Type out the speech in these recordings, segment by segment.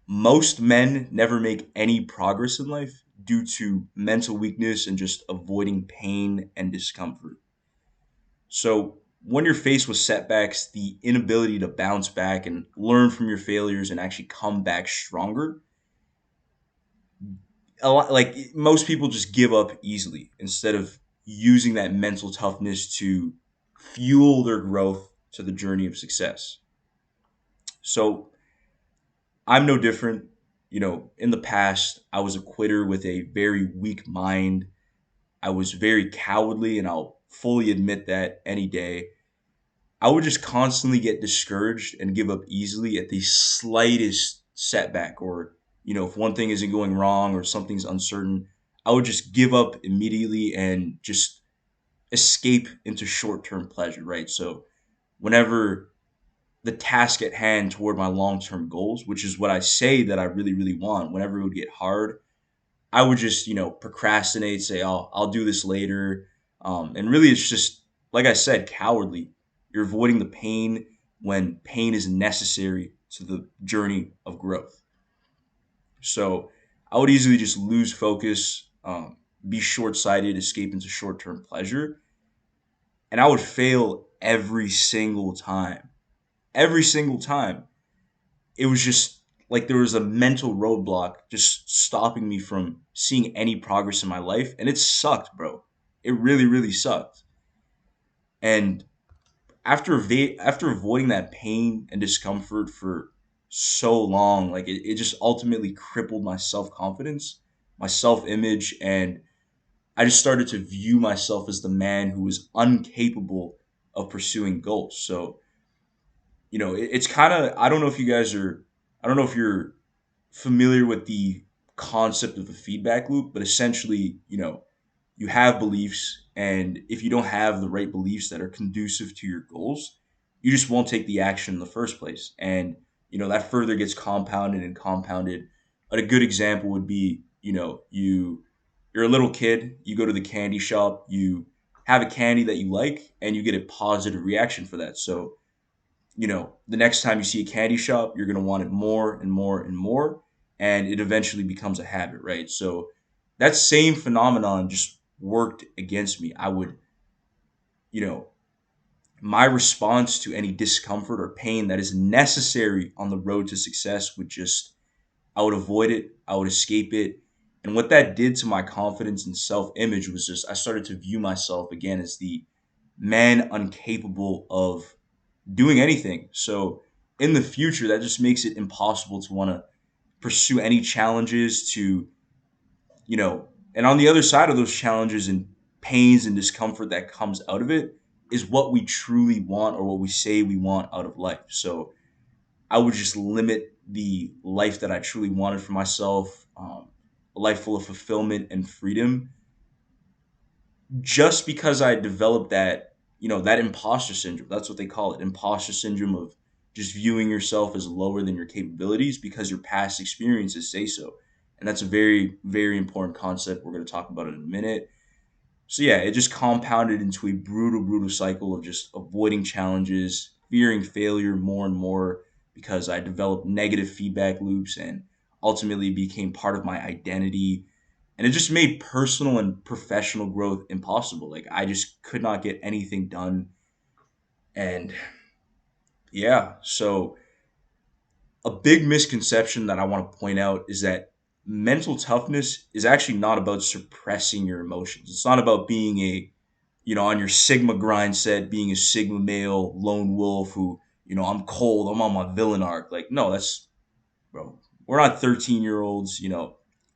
Most men never make any progress in life due to mental weakness and just avoiding pain and discomfort. So, when you're faced with setbacks, the inability to bounce back and learn from your failures and actually come back stronger, a lot like most people just give up easily instead of using that mental toughness to fuel their growth to the journey of success. So, I'm no different. In the past, I was a quitter with a very weak mind. I was very cowardly, and I'll fully admit that any day. I would just constantly get discouraged and give up easily at the slightest setback, or, if one thing isn't going wrong or something's uncertain, I would just give up immediately and just escape into short term pleasure, right? So, whenever the task at hand toward my long term goals, which is what I say that I really, really want, whenever it would get hard, I would just, procrastinate, say, I'll do this later. And really, it's just, like I said, cowardly. You're avoiding the pain when pain is necessary to the journey of growth. So I would easily just lose focus, be short sighted, escape into short term pleasure. And I would fail every single time. Every single time. It was just like there was a mental roadblock just stopping me from seeing any progress in my life, and it sucked, bro. It really, really sucked. And after avoiding that pain and discomfort for so long, like it just ultimately crippled my self-confidence, my self-image, and I just started to view myself as the man who was incapable of pursuing goals. So, it's kind of, I don't know if you're familiar with the concept of the feedback loop, but essentially, you have beliefs, and if you don't have the right beliefs that are conducive to your goals, you just won't take the action in the first place. And, that further gets compounded and compounded. But a good example would be, you're a little kid, you go to the candy shop, you have a candy that you like, and you get a positive reaction for that. So, the next time you see a candy shop, you're going to want it more and more and more. And it eventually becomes a habit, right? So that same phenomenon just worked against me. I would, you know, my response to any discomfort or pain that is necessary on the road to success would just, I would avoid it, I would escape it. And what that did to my confidence and self image was just, I started to view myself again as the man incapable of doing anything. So in the future, that just makes it impossible to want to pursue any challenges and on the other side of those challenges and pains and discomfort that comes out of it is what we truly want or what we say we want out of life. So I would just limit the life that I truly wanted for myself, a life full of fulfillment and freedom, just because I developed that imposter syndrome. That's what they call it, imposter syndrome of just viewing yourself as lower than your capabilities because your past experiences say so. And that's a very, very important concept. We're going to talk about it in a minute. So, yeah, it just compounded into a brutal, brutal cycle of just avoiding challenges, fearing failure more and more because I developed negative feedback loops and ultimately became part of my identity, and it just made personal and professional growth impossible. Like I just could not get anything done. And yeah, so a big misconception that I want to point out is that mental toughness is actually not about suppressing your emotions. It's not about being on your Sigma grind set, being a Sigma male lone wolf who, I'm cold, I'm on my villain arc. Like, no, that's, bro, we're not 13-year-olds.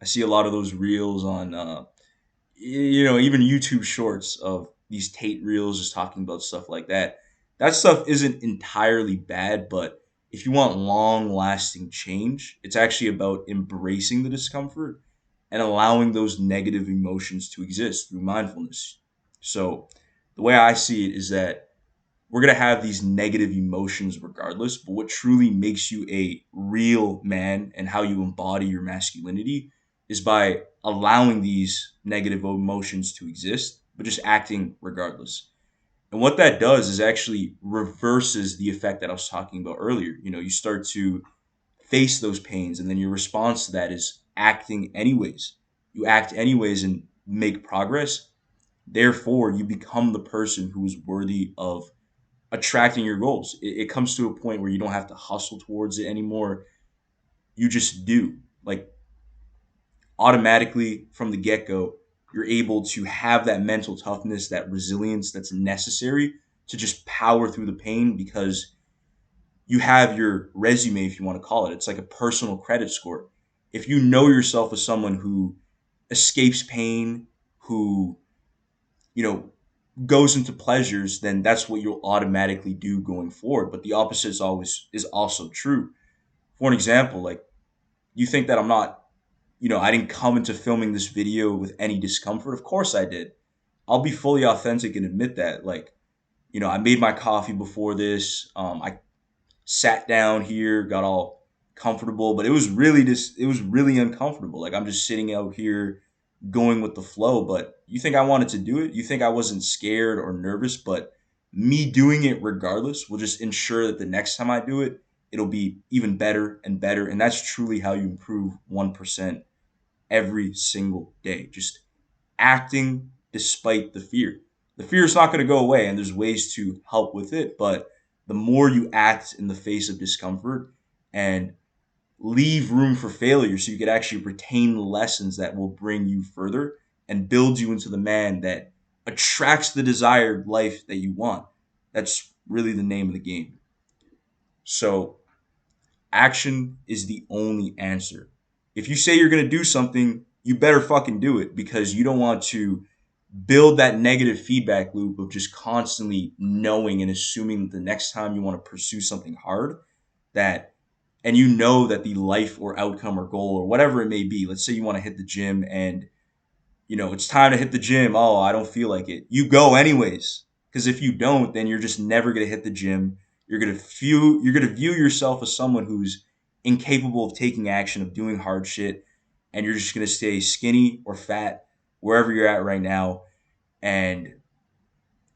I see a lot of those reels on even YouTube shorts of these Tate reels just talking about stuff like that. That stuff isn't entirely bad, but if you want long lasting change, it's actually about embracing the discomfort and allowing those negative emotions to exist through mindfulness. So, the way I see it is that we're going to have these negative emotions regardless, but what truly makes you a real man and how you embody your masculinity is by allowing these negative emotions to exist, but just acting regardless. And what that does is actually reverses the effect that I was talking about earlier. You start to face those pains, and then your response to that is acting anyways. You act anyways and make progress. Therefore, you become the person who is worthy of attracting your goals. It comes to a point where you don't have to hustle towards it anymore. You just do. Like, automatically from the get go, you're able to have that mental toughness, that resilience that's necessary to just power through the pain, because you have your resume, if you want to call it. It's like a personal credit score. If you know yourself as someone who escapes pain, who, you know, goes into pleasures, then that's what you'll automatically do going forward. But the opposite is also true. For an example, like, you think that I'm not, I didn't come into filming this video with any discomfort. Of course I did. I'll be fully authentic and admit that. Like, I made my coffee before this. I sat down here, got all comfortable, but it was really uncomfortable. Like, I'm just sitting out here going with the flow. But you think I wanted to do it? You think I wasn't scared or nervous? But me doing it regardless will just ensure that the next time I do it, it'll be even better and better. And that's truly how you improve 1% every single day. Just acting despite the fear. The fear is not going to go away, and there's ways to help with it. But the more you act in the face of discomfort and leave room for failure so you could actually retain the lessons that will bring you further and build you into the man that attracts the desired life that you want. That's really the name of the game. So, action is the only answer. If you say you're going to do something, you better fucking do it, because you don't want to build that negative feedback loop of just constantly knowing and assuming that the next time you want to pursue something hard, that and that the life or outcome or goal or whatever it may be, let's say you want to hit the gym and it's time to hit the gym. Oh, I don't feel like it. You go anyways. Because if you don't, then you're just never going to hit the gym. You're going to view yourself as someone who's incapable of taking action, of doing hard shit, and you're just going to stay skinny or fat wherever you're at right now. And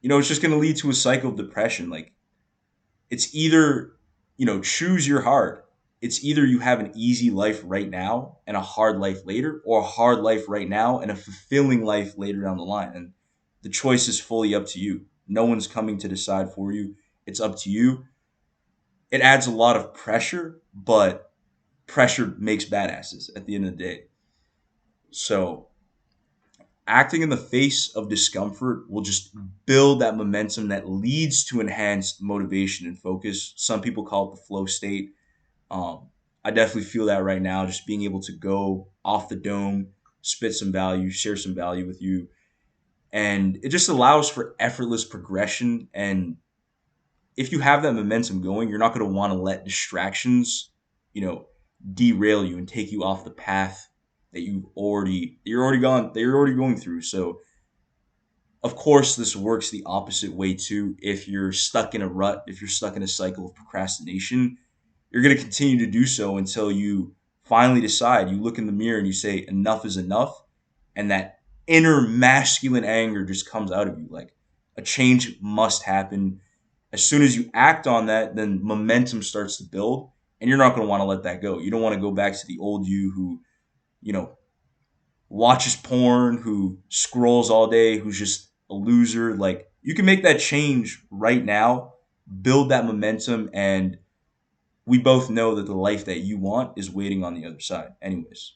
it's just going to lead to a cycle of depression. Like, it's either, choose your heart. It's either you have an easy life right now and a hard life later, or a hard life right now and a fulfilling life later down the line. And the choice is fully up to you. No one's coming to decide for you. It's up to you. It adds a lot of pressure, but pressure makes badasses at the end of the day. So, acting in the face of discomfort will just build that momentum that leads to enhanced motivation and focus. Some people call it the flow state. I definitely feel that right now, just being able to go off the dome, spit some value, share some value with you. And it just allows for effortless progression. And if you have that momentum going, you're not going to want to let distractions, you know, derail you and take you off the path that you're already going through. So of course, this works the opposite way too. If you're stuck in a rut, if you're stuck in a cycle of procrastination, you're going to continue to do so until you finally decide. You look in the mirror and you say, enough is enough. And that inner masculine anger just comes out of you. Like, a change must happen. As soon as you act on that, then momentum starts to build, and you're not going to want to let that go. You don't want to go back to the old you who, you know, watches porn, who scrolls all day, who's just a loser. Like, you can make that change right now, build that momentum, and we both know that the life that you want is waiting on the other side, anyways.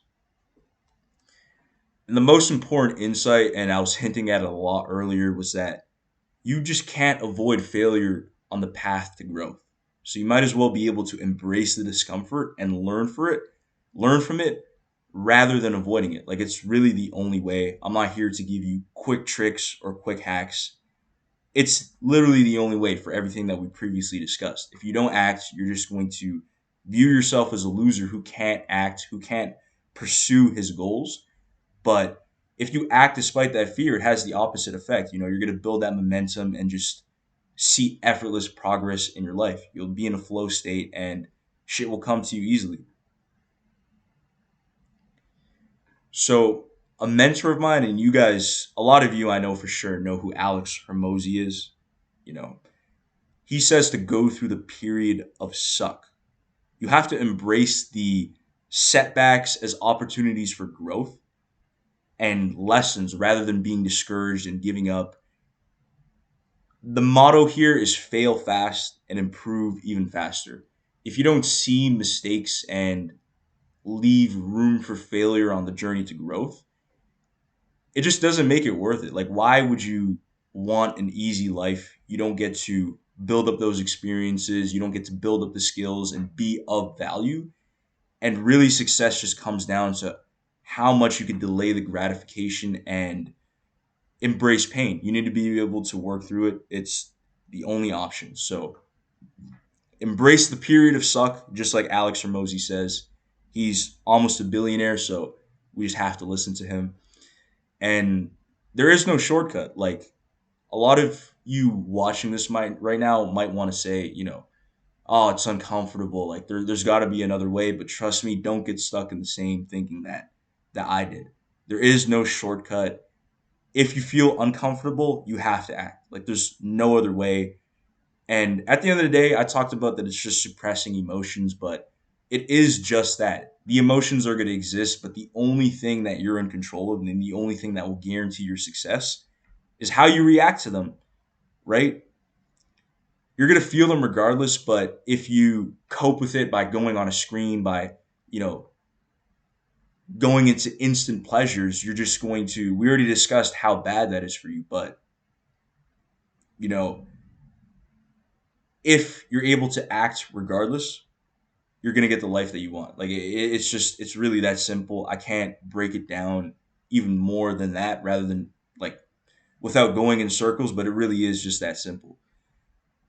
And the most important insight, and I was hinting at it a lot earlier, was that you just can't avoid failure on the path to growth. So you might as well be able to embrace the discomfort and learn from it rather than avoiding it. Like, it's really the only way. I'm not here to give you quick tricks or quick hacks. It's literally the only way for everything that we previously discussed. If you don't act, you're just going to view yourself as a loser who can't act, who can't pursue his goals. But if you act despite that fear, it has the opposite effect. You're going to build that momentum and just see effortless progress in your life. You'll be in a flow state and shit will come to you easily. So, a mentor of mine, and you guys, a lot of you I know for sure know who Alex Hermosi is. You know, he says to go through the period of suck. You have to embrace the setbacks as opportunities for growth and lessons rather than being discouraged and giving up. The motto here is fail fast and improve even faster. If you don't see mistakes and leave room for failure on the journey to growth, it just doesn't make it worth it. Like, why would you want an easy life? You don't get to build up those experiences, you don't get to build up the skills and be of value. And really, success just comes down to how much you can delay the gratification and embrace pain. You need to be able to work through it. It's the only option. So embrace the period of suck, just like Alex Hermosi says. He's almost a billionaire, so we just have to listen to him. And there is no shortcut. Like, a lot of you watching this might right now might want to say, oh, it's uncomfortable. Like, there's got to be another way. But trust me, don't get stuck in the same thinking that I did. There is no shortcut. If you feel uncomfortable, you have to act. Like, there's no other way. And at the end of the day, I talked about that it's just suppressing emotions, but it is just that. The emotions are going to exist, but the only thing that you're in control of and the only thing that will guarantee your success is how you react to them, right? You're going to feel them regardless, but if you cope with it by going on a screen, by, you know, going into instant pleasures, you're just going to, we already discussed how bad that is for you, but, you know, if you're able to act regardless, you're gonna get the life that you want. Like, it's just, it's really that simple. I can't break it down even more than that, rather than, like, without going in circles. But it really is just that simple.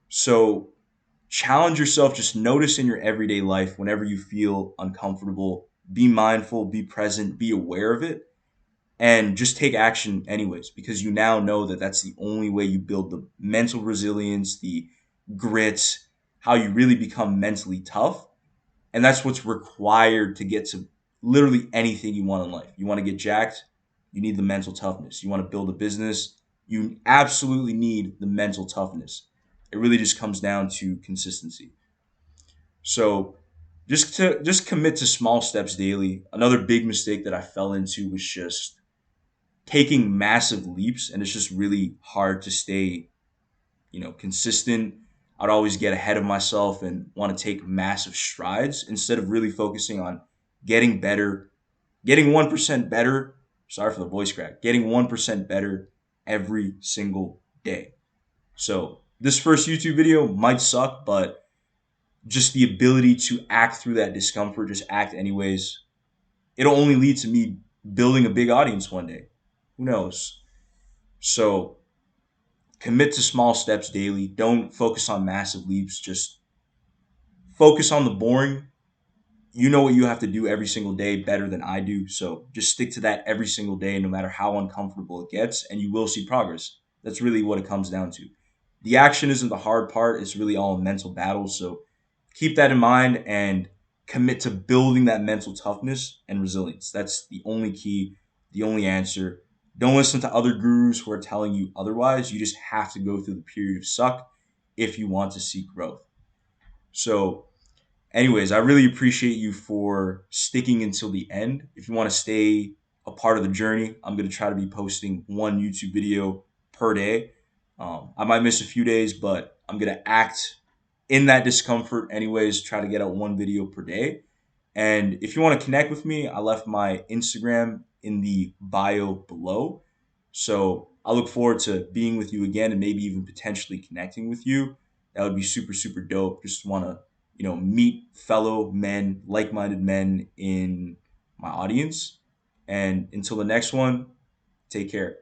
So challenge yourself. Just notice in your everyday life whenever you feel uncomfortable. Be mindful. Be present. Be aware of it, and just take action anyways. Because you now know that that's the only way you build the mental resilience, the grit, how you really become mentally tough. And that's what's required to get to literally anything you want in life. You want to get jacked, you need the mental toughness. You want to build a business, you absolutely need the mental toughness. It really just comes down to consistency. So just commit to small steps daily. Another big mistake that I fell into was just taking massive leaps, and it's just really hard to stay, consistent. I'd always get ahead of myself and want to take massive strides instead of really focusing on getting better, getting 1% better. Sorry for the voice crack. Getting 1% better every single day. So this first YouTube video might suck, but just the ability to act through that discomfort, just act anyways, it'll only lead to me building a big audience one day. Who knows? So commit to small steps daily. Don't focus on massive leaps. Just focus on the boring. You know what you have to do every single day better than I do. So just stick to that every single day, no matter how uncomfortable it gets, and you will see progress. That's really what it comes down to. The action isn't the hard part, it's really all a mental battle. So keep that in mind and commit to building that mental toughness and resilience. That's the only key, the only answer. Don't listen to other gurus who are telling you otherwise. You just have to go through the period of suck if you want to see growth. So, anyways, I really appreciate you for sticking until the end. If you want to stay a part of the journey, I'm going to try to be posting one YouTube video per day. I might miss a few days, but I'm going to act in that discomfort anyways, try to get out one video per day. And if you want to connect with me, I left my Instagram in the bio below. So I look forward to being with you again and maybe even potentially connecting with you. That would be super, super dope. Just want to, meet fellow men, like-minded men in my audience. And until the next one, take care.